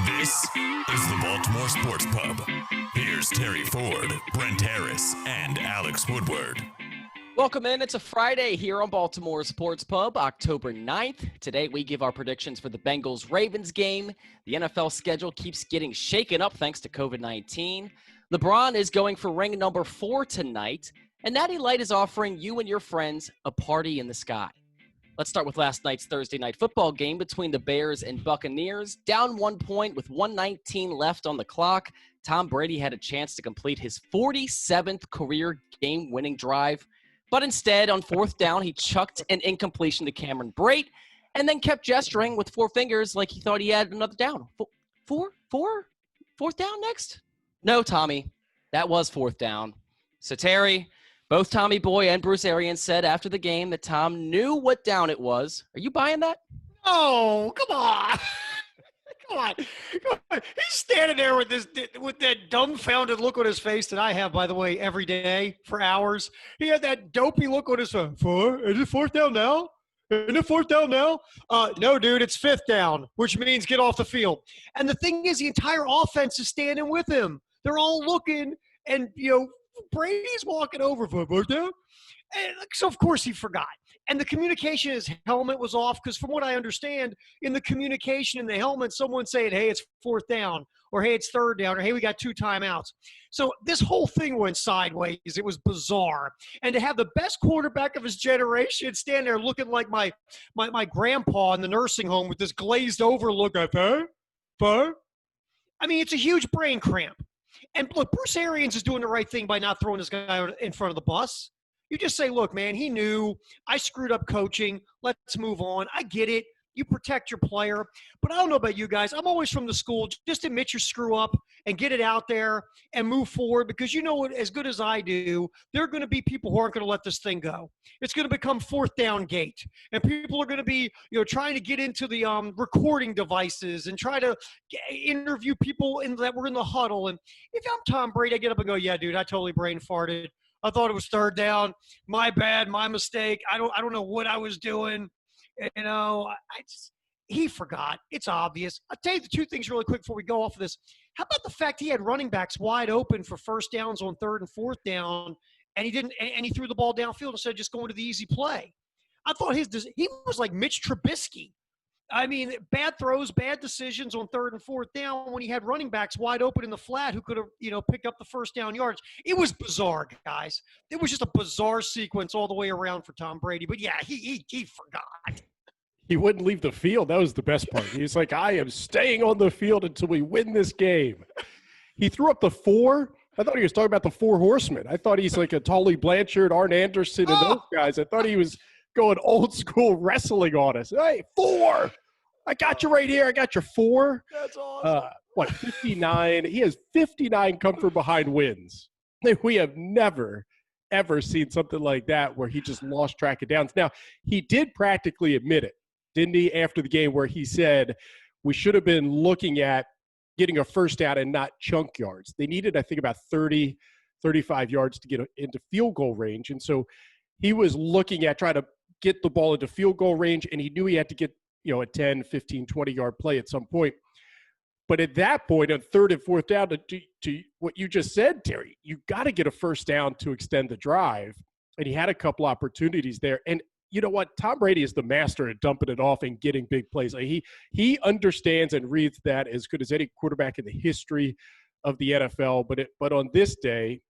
This is the Baltimore Sports Pub. Here's Terry Ford, Brent Harris, and Alex Woodward. Welcome in. It's a Friday here on Baltimore Sports Pub, October 9th. Today we give our predictions for the Bengals-Ravens game. The NFL schedule keeps getting shaken up thanks to COVID-19. LeBron is going for ring number 4 tonight, and Natty Flight is offering you and your friends a party in the sky. Let's start with last night's Thursday night football game between the Bears and Buccaneers. Down 1 point with 1:19 left on the clock, Tom Brady had a chance to complete his 47th career game-winning drive. But instead, on 4th down, he chucked an incompletion to Cameron Brate and then kept gesturing with 4 fingers like he thought he had another down. Fourth down next? No, Tommy. That was 4th down. So, Terry, both Tommy Boy and Bruce Arians said after the game that Tom knew what down it was. Are you buying that? Oh, come on. Come on. He's standing there with that dumbfounded look on his face that I have, by the way, every day for hours. He had that dopey look on his face. Is it 4th down now? Isn't it 4th down now? No, dude, it's 5th down, which means get off the field. And the thing is, the entire offense is standing with him. They're all looking, and, Brady's walking over for 4th down. And so, of course, he forgot. And the communication in his helmet was off because, from what I understand, in the communication in the helmet, someone's saying, hey, it's 4th down, or hey, it's 3rd down, or hey, we got 2 timeouts. So this whole thing went sideways. It was bizarre. And to have the best quarterback of his generation stand there looking like my grandpa in the nursing home with this glazed over look at her. I mean, it's a huge brain cramp. And look, Bruce Arians is doing the right thing by not throwing this guy in front of the bus. You just say, look, man, he knew I screwed up coaching. Let's move on. I get it. You protect your player. But I don't know about you guys. I'm always from the school. Just admit your screw up and get it out there and move forward because you know what, as good as I do, there are going to be people who aren't going to let this thing go. It's going to become 4th down gate. And people are going to be, trying to get into the recording devices and try to interview people that were in the huddle. And if I'm Tom Brady, I get up and go, yeah, dude, I totally brain farted. I thought it was 3rd down. My bad, my mistake. I don't know what I was doing. He forgot. It's obvious. I'll tell you the 2 things really quick before we go off of this. How about the fact he had running backs wide open for 1st downs on 3rd and 4th down, and he didn't, and he threw the ball downfield instead of just going to the easy play. I thought he was like Mitch Trubisky. I mean, bad throws, bad decisions on 3rd and 4th down when he had running backs wide open in the flat who could have, picked up the 1st down yards. It was bizarre, guys. It was just a bizarre sequence all the way around for Tom Brady. But, yeah, he forgot. He wouldn't leave the field. That was the best part. He's like, I am staying on the field until we win this game. He threw up the 4. I thought he was talking about the 4 horsemen. I thought he's like a Tully Blanchard, Arn Anderson, and those guys. I thought he was going old school wrestling on us. Hey, 4. I got you right here. I got your 4. That's awesome. 59? He has 59 come from behind wins. We have never, ever seen something like that where he just lost track of downs. Now, he did practically admit it, didn't he, after the game where he said we should have been looking at getting a 1st down and not chunk yards. They needed, I think, about 30, 35 yards to get into field goal range. And so he was looking at trying to get the ball into field goal range, and he knew he had to get a 10, 15, 20-yard play at some point. But at that point, on 3rd and 4th down, to what you just said, Terry, you got to get a 1st down to extend the drive. And he had a couple opportunities there. And you know what? Tom Brady is the master at dumping it off and getting big plays. Like he understands and reads that as good as any quarterback in the history of the NFL. But on this day,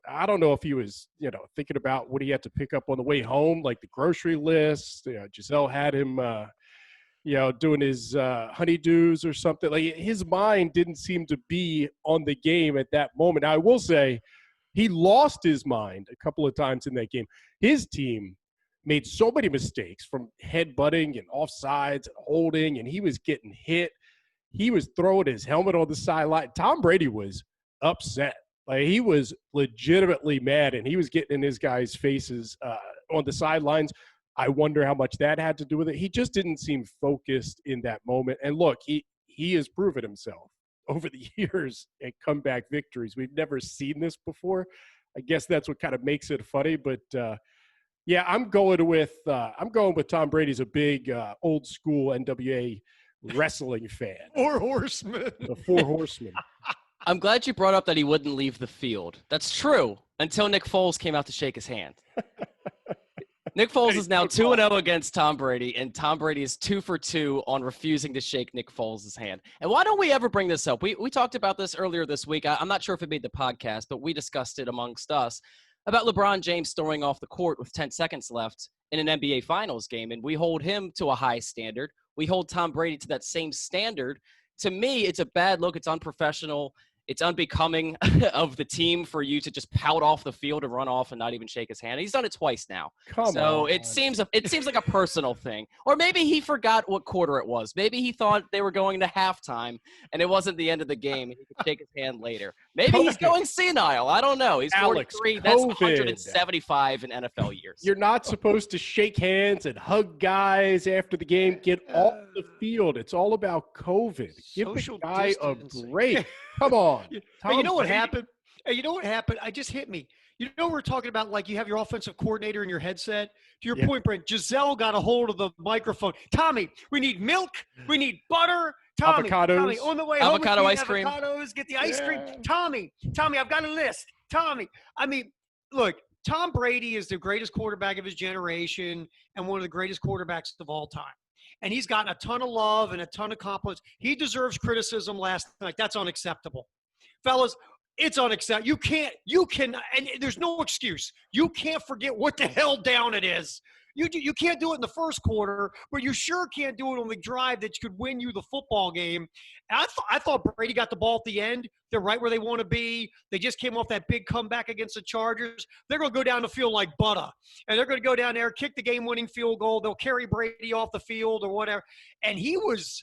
I don't know if he was, thinking about what he had to pick up on the way home, like the grocery list. Giselle had him doing his honeydews or something. Like his mind didn't seem to be on the game at that moment. Now, I will say he lost his mind a couple of times in that game. His team made so many mistakes from headbutting and offsides and holding, and he was getting hit. He was throwing his helmet on the sideline. Tom Brady was upset. Like he was legitimately mad, and he was getting in his guys' faces on the sidelines. I wonder how much that had to do with it. He just didn't seem focused in that moment. And look, he has proven himself over the years at comeback victories. We've never seen this before. I guess that's what kind of makes it funny. But Yeah, I'm going with Tom Brady's a big old school NWA wrestling fan. Four Horsemen. The Four Horsemen. I'm glad you brought up that he wouldn't leave the field. That's true until Nick Foles came out to shake his hand. Nick Foles is now 2-0 against Tom Brady, and Tom Brady is 2 for 2 on refusing to shake Nick Foles' hand. And why don't we ever bring this up? We talked about this earlier this week. I'm not sure if it made the podcast, but we discussed it amongst us about LeBron James storming off the court with 10 seconds left in an NBA Finals game, and we hold him to a high standard. We hold Tom Brady to that same standard. To me, it's a bad look. It's unprofessional. It's unbecoming of the team for you to just pout off the field and run off and not even shake his hand. He's done it twice now. So it seems like a personal thing. Or maybe he forgot what quarter it was. Maybe he thought they were going to halftime and it wasn't the end of the game and he could shake his hand later. Maybe he's going senile. I don't know. He's 43. That's 175 in NFL years. You're not supposed to shake hands and hug guys after the game. Get off the field. It's all about COVID. Give the guy a break. Come on. Hey, you know what happened? I just hit me. You know, we're talking about like you have your offensive coordinator in your headset. To your point, Brent, Giselle got a hold of the microphone. Tommy, we need milk. We need butter. Tommy, on the way home, avocado ice cream. Avocados, get the ice cream. Tommy, I've got a list. Tommy, I mean, look, Tom Brady is the greatest quarterback of his generation and one of the greatest quarterbacks of all time. And he's gotten a ton of love and a ton of compliments. He deserves criticism last night. That's unacceptable. Fellas, it's unacceptable. You can, and there's no excuse. You can't forget what the hell down it is. You can't do it in the first quarter, but you sure can't do it on the drive that could win you the football game. And I thought Brady got the ball at the end. They're right where they want to be. They just came off that big comeback against the Chargers. They're going to go down the field like butter. And they're going to go down there, kick the game-winning field goal. They'll carry Brady off the field or whatever. And he's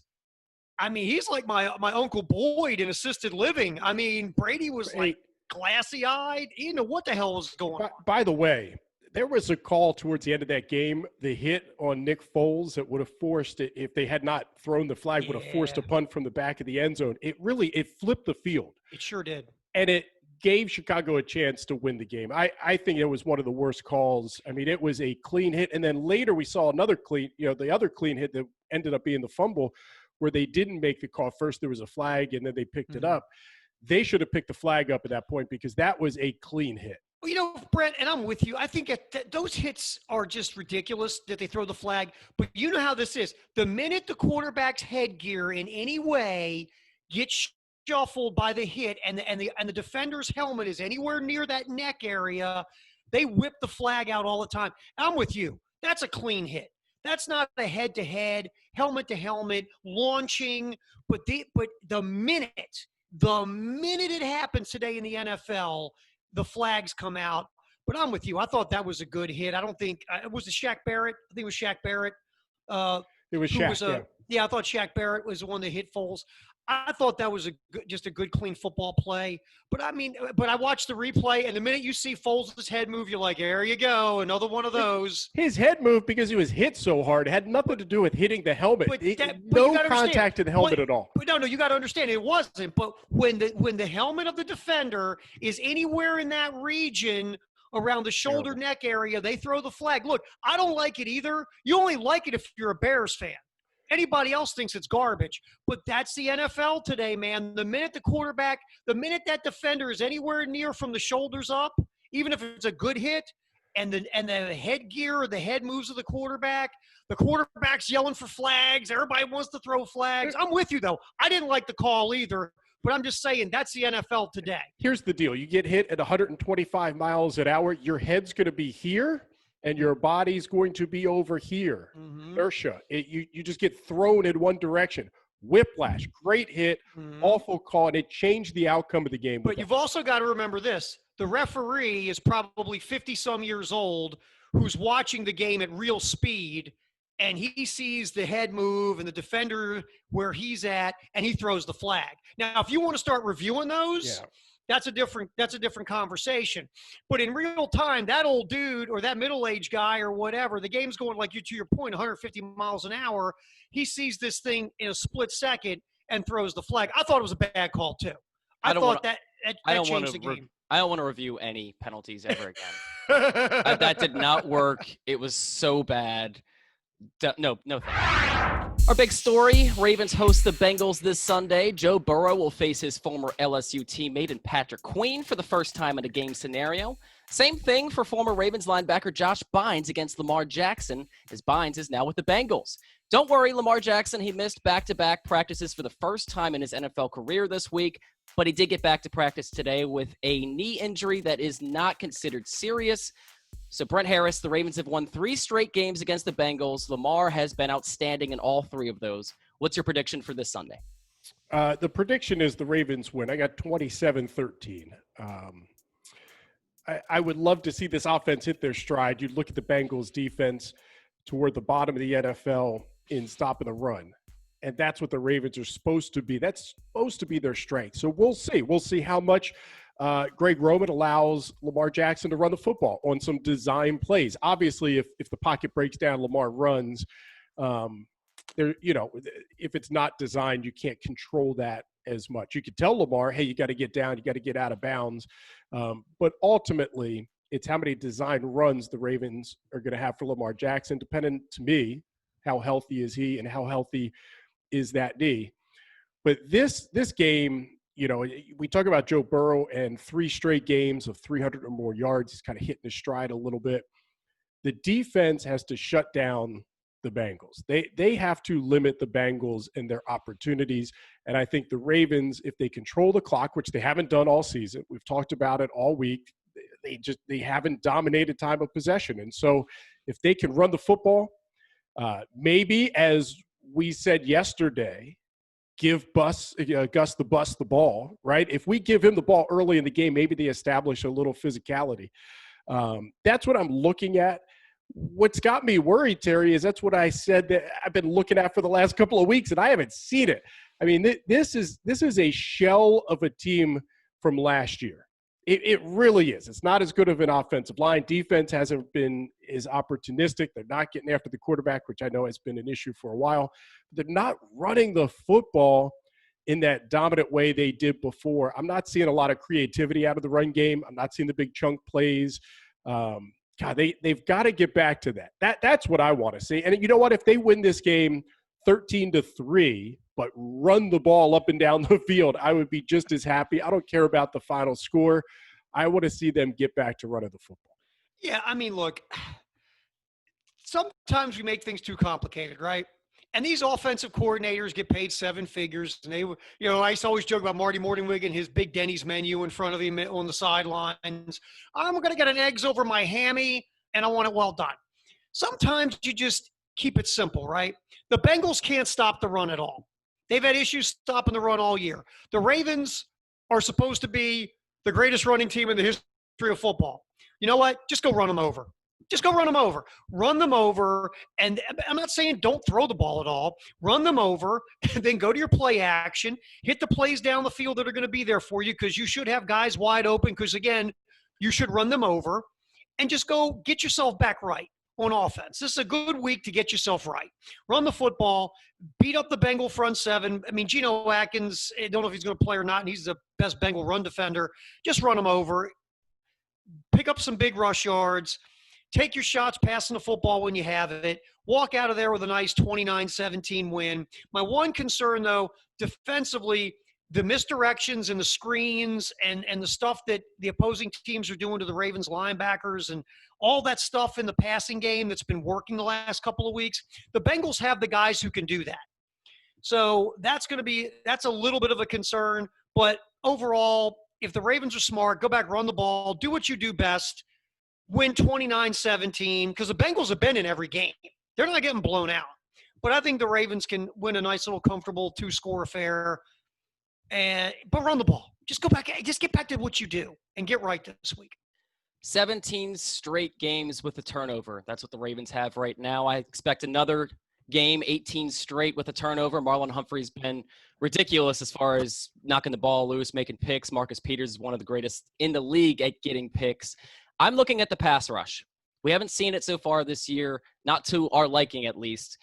like my Uncle Boyd in assisted living. I mean, Brady was like glassy-eyed. He didn't know what the hell was going on. By the way, there was a call towards the end of that game, the hit on Nick Foles that would have forced it, if they had not thrown the flag, would have forced a punt from the back of the end zone. It flipped the field. It sure did. And it gave Chicago a chance to win the game. I think it was one of the worst calls. I mean, it was a clean hit. And then later we saw another the other clean hit that ended up being the fumble where they didn't make the call. First there was a flag and then they picked it up. They should have picked the flag up at that point because that was a clean hit. Well, you know, Brent, and I'm with you. I think those hits are just ridiculous that they throw the flag. But you know how this is. The minute the quarterback's headgear in any way gets shuffled by the hit and the defender's helmet is anywhere near that neck area, they whip the flag out all the time. I'm with you. That's a clean hit. That's not a head-to-head, helmet-to-helmet, launching. But the minute it happens today in the NFL, the flags come out. But I'm with you. I thought that was a good hit. I don't think was it Shaq Barrett? I think it was Shaq Barrett. It was Shaq. I thought Shaq Barrett was the one that hit Foles. I thought that was just a good, clean football play. But I watched the replay, and the minute you see Foles' head move, you're like, there you go, another one of those. His head moved because he was hit so hard. It had nothing to do with hitting the helmet. No contact to the helmet at all. But no, you got to understand, it wasn't. But when the helmet of the defender is anywhere in that region around the shoulder neck area, they throw the flag. Look, I don't like it either. You only like it if you're a Bears fan. Anybody else thinks it's garbage. But that's the NFL today, man. The minute that defender is anywhere near from the shoulders up, even if it's a good hit, and the headgear or the head moves of the quarterback's yelling for flags. Everybody wants to throw flags. I'm with you, though. I didn't like the call either. But I'm just saying that's the NFL today. Here's the deal. You get hit at 125 miles an hour, your head's going to be here, and your body's going to be over here. Inertia. You just get thrown in one direction. Whiplash. Great hit. Awful call. And it changed the outcome of the game. But you've also got to remember this. The referee is probably 50-some years old who's watching the game at real speed, and he sees the head move and the defender where he's at, and he throws the flag. Now, if you want to start reviewing those, that's a different conversation. But in real time, that old dude or that middle-aged guy or whatever, the game's going, like you to your point, 150 miles an hour. He sees this thing in a split second and throws the flag. I thought it was a bad call too. I don't thought wanna- that changed the game. I don't want to review any penalties ever again. That did not work. It was so bad. No, thank you. Our big story, Ravens host the Bengals this Sunday. Joe Burrow will face his former LSU teammate and Patrick Queen for the first time in a game scenario. Same thing for former Ravens linebacker Josh Bynes against Lamar Jackson, as Bynes is now with the Bengals. Don't worry, Lamar Jackson, he missed back-to-back practices for the first time in his NFL career this week, but he did get back to practice today with a knee injury that is not considered serious. So Brent Harris, the Ravens have won 3 straight games against the Bengals. Lamar has been outstanding in all 3 of those. What's your prediction for this Sunday? The prediction is the Ravens win. I got 27-13. I would love to see this offense hit their stride. You look at the Bengals defense toward the bottom of the NFL in stopping the run. And that's what the Ravens are supposed to be. That's supposed to be their strength. So we'll see. We'll see how much Greg Roman allows Lamar Jackson to run the football on some design plays. Obviously, if the pocket breaks down, Lamar runs. If it's not designed, you can't control that as much. You could tell Lamar, hey, you got to get down, you got to get out of bounds. But ultimately, it's how many design runs the Ravens are going to have for Lamar Jackson, depending, to me, how healthy is he and how healthy is that knee. But this game, we talk about Joe Burrow and 3 straight games of 300 or more yards. He's kind of hitting his stride a little bit. The defense has to shut down the Bengals. They have to limit the Bengals and their opportunities. And I think the Ravens, if they control the clock, which they haven't done all season, we've talked about it all week, they haven't dominated time of possession. And so if they can run the football, maybe, as we said yesterday, give Gus the Bus the ball, right? If we give him the ball early in the game, maybe they establish a little physicality. That's what I'm looking at. What's got me worried, Terry, is that's what I said that I've been looking at for the last couple of weeks, and I haven't seen it. I mean, this is a shell of a team from last year. It really is. It's not as good of an offensive line. Defense hasn't been as opportunistic. They're not getting after the quarterback, which I know has been an issue for a while. They're not running the football in that dominant way they did before. I'm not seeing a lot of creativity out of the run game. I'm not seeing the big chunk plays. They've got to get back to that. That's what I want to see. And you know what? If they win this game 13-3, but run the ball up and down the field, I would be just as happy. I don't care about the final score. I want to see them get back to running the football. Yeah, I mean, look, sometimes we make things too complicated, right? And these offensive coordinators get paid 7 figures. And they, I used to always joke about Marty Morningwig and his big Denny's menu in front of him on the sidelines. I'm going to get an eggs over my hammy, and I want it well done. Sometimes you just keep it simple, right? The Bengals can't stop the run at all. They've had issues stopping the run all year. The Ravens are supposed to be the greatest running team in the history of football. You know what? Just go run them over. Just go run them over. Run them over, and I'm not saying don't throw the ball at all. Run them over, and then go to your play action. Hit the plays down the field that are going to be there for you, because you should have guys wide open, because, again, you should run them over, and just go get yourself back right on offense. This is a good week to get yourself right. Run the football, beat up the Bengal front 7. I mean, Geno Atkins, I don't know if he's going to play or not, and he's the best Bengal run defender. Just run him over. Pick up some big rush yards. Take your shots passing the football when you have it. Walk out of there with a nice 29-17 win. My one concern, though, defensively, the misdirections and the screens and the stuff that the opposing teams are doing to the Ravens linebackers and all that stuff in the passing game that's been working the last couple of weeks, the Bengals have the guys who can do that. So that's a little bit of a concern. But overall, if the Ravens are smart, go back, run the ball, do what you do best, win 29-17, because the Bengals have been in every game. They're not getting blown out. But I think the Ravens can win a nice little comfortable 2-score affair. But run the ball. Just get back to what you do and get right this week. 17 straight games with a turnover. That's what the Ravens have right now. I expect another game, 18 straight with a turnover. Marlon Humphrey's been ridiculous as far as knocking the ball loose, making picks. Marcus Peters is one of the greatest in the league at getting picks. I'm looking at the pass rush. We haven't seen it so far this year, not to our liking at least.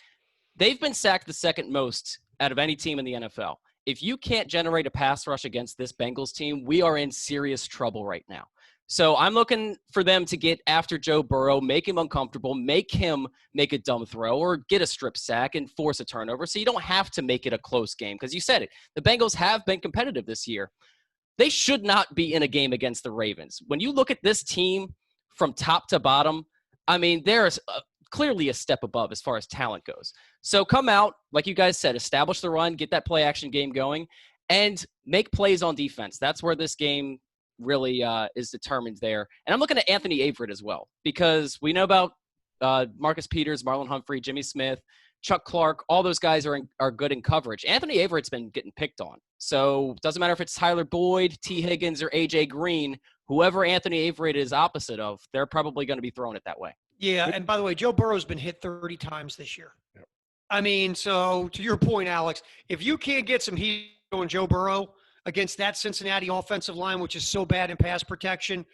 They've been sacked the second most out of any team in the NFL. if you can't generate a pass rush against this Bengals team, we are in serious trouble right now. So I'm looking for them to get after Joe Burrow, make him uncomfortable, make him make a dumb throw or get a strip sack and force a turnover. So you don't have to make it a close game because you said it. The Bengals have been competitive this year. They should not be in a game against the Ravens. When you look at this team from top to bottom, I mean, there's clearly a step above as far as talent goes. So come out, like you guys said, establish the run, get that play action game going, and make plays on defense. That's where this game really is determined there. And I'm looking at Anthony Averett as well, because we know about Marcus Peters, Marlon Humphrey, Jimmy Smith, Chuck Clark. All those guys are good in coverage. Anthony Averett's been getting picked on. So it doesn't matter if it's Tyler Boyd, T. Higgins, or A.J. Green. Whoever Anthony Averett is opposite of, they're probably going to be throwing it that way. Yeah, and by the way, Joe Burrow's been hit 30 times this year. Yep. I mean, so to your point, Alex, if you can't get some heat on Joe Burrow against that Cincinnati offensive line, which is so bad in pass protection,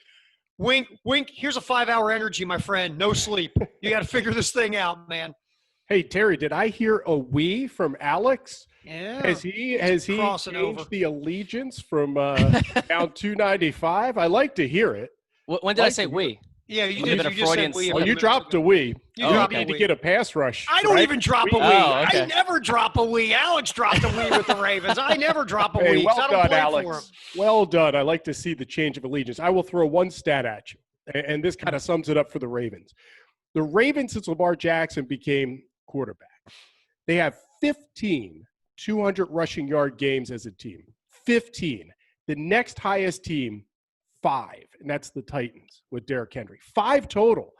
wink, here's a 5-hour energy, my friend. No sleep. You got to figure this thing out, man. Hey, Terry, did I hear a we from Alex? Yeah. Has he changed over the allegiance from down 295? I like to hear it. When did I say we? Yeah, you did. You said we. Oh, you dropped a we. You need to get a pass rush. I don't even drop a we. Okay. I never drop a we. Alex dropped a we with the Ravens. I never drop a we. Well I don't done, play Alex. for him. Well done. I like to see the change of allegiance. I will throw one stat at you, and this kind of sums it up for the Ravens. The Ravens, since Lamar Jackson became quarterback, they have 15 200 rushing yard games as a team. 15. The next highest team, 5, and that's the Titans with Derrick Henry. 5 total.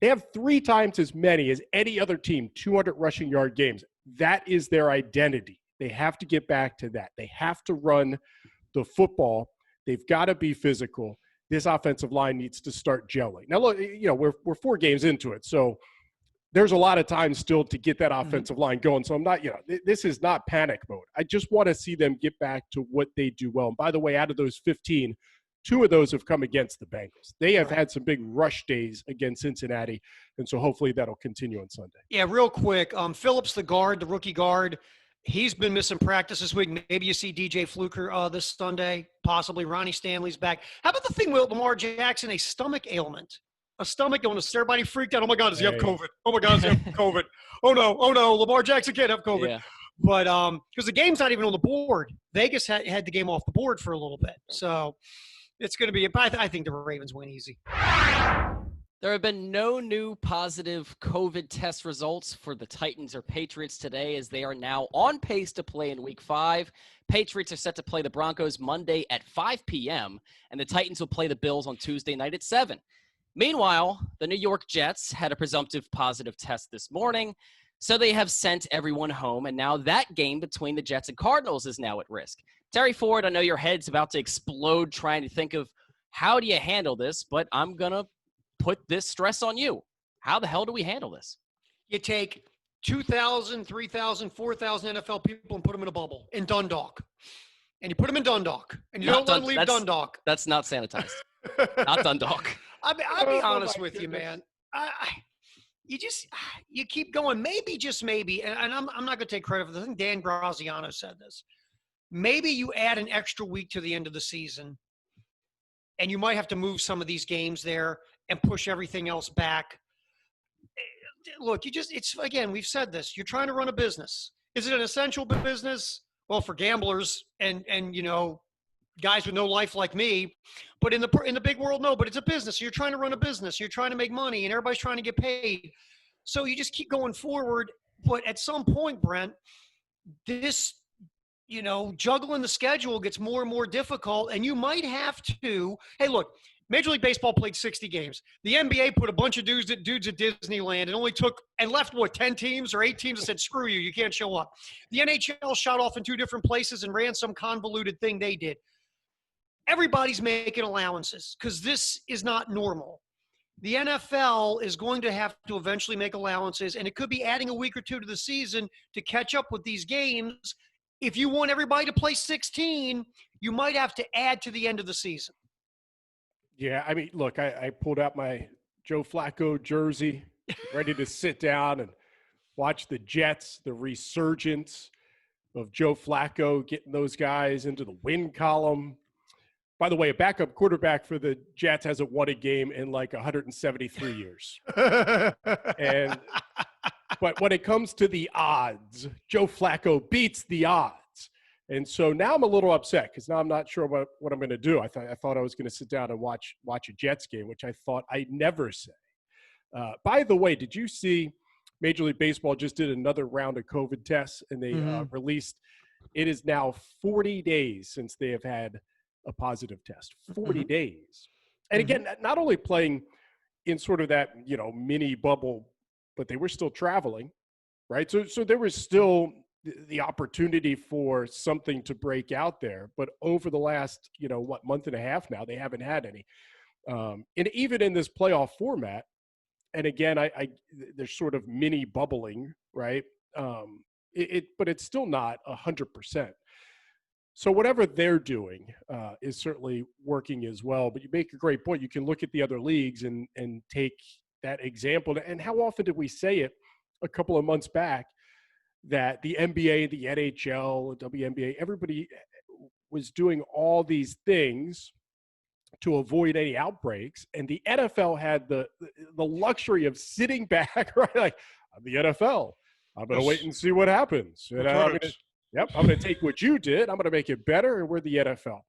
They have 3 times as many as any other team, 200 rushing yard games. That is their identity. They have to get back to that. They have to run the football. They've got to be physical. This offensive line needs to start gelling. Now, look, we're 4 games into it, so there's a lot of time still to get that offensive line going. So I'm not, this is not panic mode. I just want to see them get back to what they do well. And by the way, out of those 15, 2 of those have come against the Bengals. They have had some big rush days against Cincinnati, and so hopefully that'll continue on Sunday. Yeah, real quick. Phillips, the rookie guard, he's been missing practice this week. Maybe you see DJ Fluker this Sunday, possibly. Ronnie Stanley's back. How about the thing with Lamar Jackson, a stomach ailment? A stomach illness. Everybody freaked out. Oh, my God, does he have COVID? Oh, my God, does he have COVID? Oh, no, Lamar Jackson can't have COVID. Yeah. But because the game's not even on the board. Vegas had the game off the board for a little bit. So it's going to be – I think the Ravens win easy. There have been no new positive COVID test results for the Titans or Patriots today, as they are now on pace to play in Week 5. Patriots are set to play the Broncos Monday at 5 p.m., and the Titans will play the Bills on Tuesday night at 7. Meanwhile, the New York Jets had a presumptive positive test this morning, so they have sent everyone home, and now that game between the Jets and Cardinals is now at risk. Terry Ford, I know your head's about to explode trying to think of how do you handle this, but I'm going to put this stress on you. How the hell do we handle this? You take 2,000, 3,000, 4,000 NFL people and put them in a bubble in Dundalk. And you put them in Dundalk. And you don't let them leave Dundalk. That's not sanitized. Not Dundalk. I'll be honest with you, man. You keep going. Maybe, just maybe, and I'm not going to take credit for this. I think Dan Graziano said this. Maybe you add an extra week to the end of the season, and you might have to move some of these games there and push everything else back. Look, again, we've said this. You're trying to run a business. Is it an essential business? Well, for gamblers and guys with no life like me, but in the big world, no. But it's a business. You're trying to run a business. You're trying to make money, and everybody's trying to get paid. So you just keep going forward. But at some point, Brent, this, juggling the schedule gets more and more difficult, and you might have to. Hey, look, Major League Baseball played 60 games. The NBA put a bunch of dudes at Disneyland and left 10 teams or 8 teams and said, screw you can't show up. The NHL shot off in 2 different places and ran some convoluted thing they did. Everybody's making allowances because this is not normal. The NFL is going to have to eventually make allowances, and it could be adding a week or 2 to the season to catch up with these games. If you want everybody to play 16, you might have to add to the end of the season. Yeah, I mean, look, I pulled out my Joe Flacco jersey, ready to sit down and watch the Jets, the resurgence of Joe Flacco getting those guys into the win column. By the way, a backup quarterback for the Jets hasn't won a game in like 173 years. But when it comes to the odds, Joe Flacco beats the odds. And so now I'm a little upset because now I'm not sure what I'm going to do. I thought I was going to sit down and watch a Jets game, which I thought I'd never say. By the way, did you see Major League Baseball just did another round of COVID tests, and they released it is now 40 days since they have had a positive test. 40 days. And again, not only playing in sort of that, mini bubble, but they were still traveling, right? So there was still the opportunity for something to break out there. But over the last, month and a half now, they haven't had any. And even in this playoff format, and again, there's sort of mini bubbling, right? But it's still not 100%. So whatever they're doing is certainly working as well. But you make a great point. You can look at the other leagues and take that example. And how often did we say it a couple of months back that the NBA, the NHL, the WNBA, everybody was doing all these things to avoid any outbreaks, and the NFL had the luxury of sitting back, right? Like, I'm the NFL. I'm going to wait and see what happens. And I'm going to take what you did. I'm going to make it better, and we're the NFL.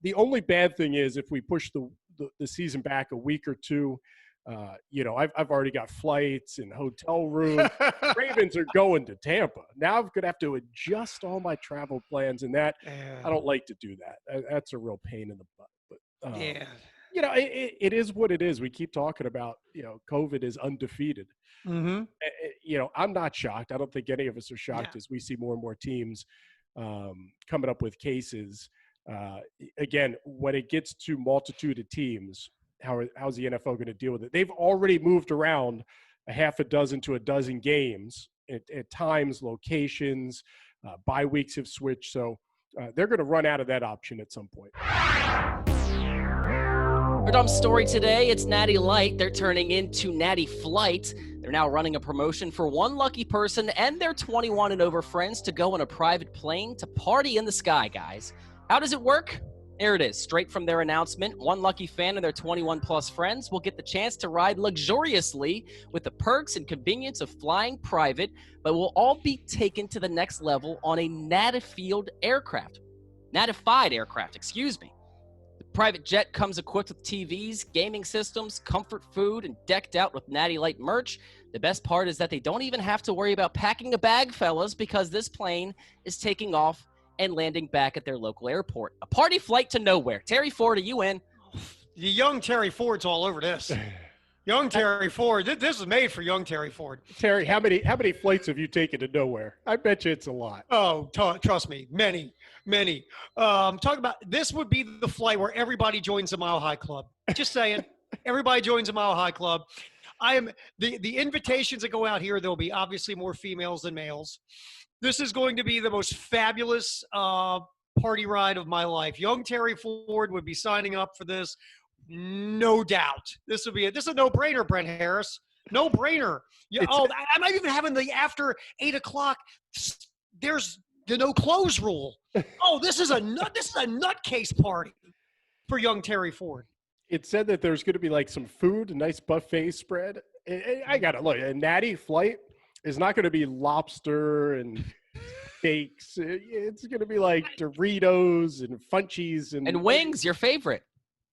The only bad thing is if we push the season back a week or two, I've already got flights and hotel rooms. Ravens are going to Tampa. Now I'm going to have to adjust all my travel plans, and that I don't like to do that. That's a real pain in the butt. But it is what it is. We keep talking about, COVID is undefeated. I'm not shocked. I don't think any of us are shocked as we see more and more teams coming up with cases. Again, when it gets to multitude of teams, how's the NFL going to deal with it? They've already moved around a half a dozen to a dozen games at times, locations, bye weeks have switched. So they're going to run out of that option at some point. Our dumb story today, it's Natty Light. They're turning into Natty Flight. They're now running a promotion for one lucky person and their 21 and over friends to go on a private plane to party in the sky, guys. How does it work? Here it is, straight from their announcement. One lucky fan and their 21-plus friends will get the chance to ride luxuriously with the perks and convenience of flying private, but will all be taken to the next level on a Natty aircraft. Nattified aircraft, excuse me. The private jet comes equipped with TVs, gaming systems, comfort food, and decked out with Natty Light merch. The best part is that they don't even have to worry about packing a bag, fellas, because this plane is taking off and landing back at their local airport. A party flight to nowhere. Terry Ford, are you in? The young Terry Ford's all over this. Young Terry Ford. This is made for young Terry Ford. Terry, how many flights have you taken to nowhere? I bet you it's a lot. Oh, trust me, many. Talk about this would be the flight where everybody joins the Mile High Club. Just saying, everybody joins the Mile High Club. I am the invitations that go out here. There'll be obviously more females than males. This is going to be the most fabulous party ride of my life. Young Terry Ford would be signing up for this, no doubt. This is a no-brainer, Brent Harris. No-brainer. I'm not even having the after 8 o'clock. There's the no clothes rule. Oh, this is a nutcase party for young Terry Ford. It said that there's going to be like some food, a nice buffet spread. I got to look. A Natty Flight is not going to be lobster and steaks. It's going to be like Doritos and Funchies and wings. Your favorite?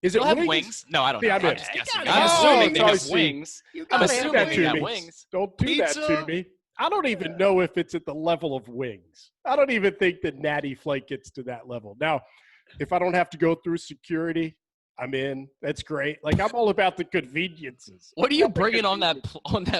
Is it You'll have wings? No, I don't know. Yeah, I'm just guessing. I'm assuming they have wings. I'm assuming they have wings. Don't do that to me. I don't even know if it's at the level of wings. I don't even think that Natty Flight gets to that level. Now, if I don't have to go through security, I'm in. That's great. Like, I'm all about the conveniences. What are you bringing on that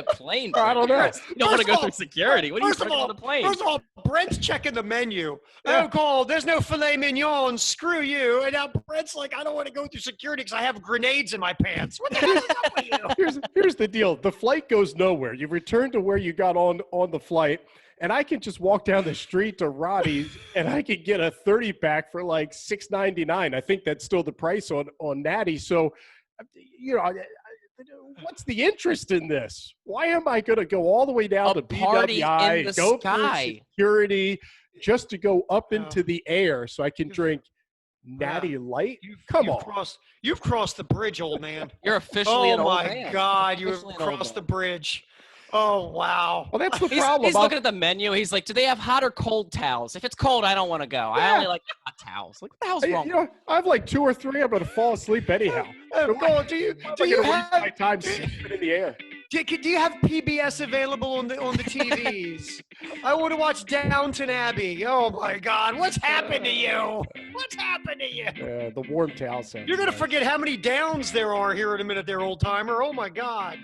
plane? I don't know. You don't want to go through security. What are you bringing on the plane? First of all, Brent's checking the menu. Yeah. Oh, Cole, there's no filet mignon. Screw you. And now Brent's like, I don't want to go through security because I have grenades in my pants. What the hell is up with you? Here's the deal. The flight goes nowhere. You return to where you got on the flight, and I can just walk down the street to Roddy's, and I could get a 30-pack for like $6.99. I think that's still the price on Natty. So, what's the interest in this? Why am I going to go all the way down to party in BWI, the go sky. through security just to go up into the air so I can drink Natty Light? Come on. You've crossed the bridge, old man. You're officially an old man. Oh, my God. You have crossed the bridge. Oh, wow. Well, that's the problem. He's looking at the menu. He's like, do they have hot or cold towels? If it's cold, I don't want to go. I only like hot towels. Like, what the hell's wrong? You know, I have like 2 or 3. I'm going to fall asleep anyhow. Do you have my time sleeping in the air? Do you have PBS available on the TVs? I want to watch Downton Abbey. Oh my God, what's happened to you? What's happened to you? The warm towel sounds. You're gonna forget how many downs there are here in a minute, there, old timer. Oh my God.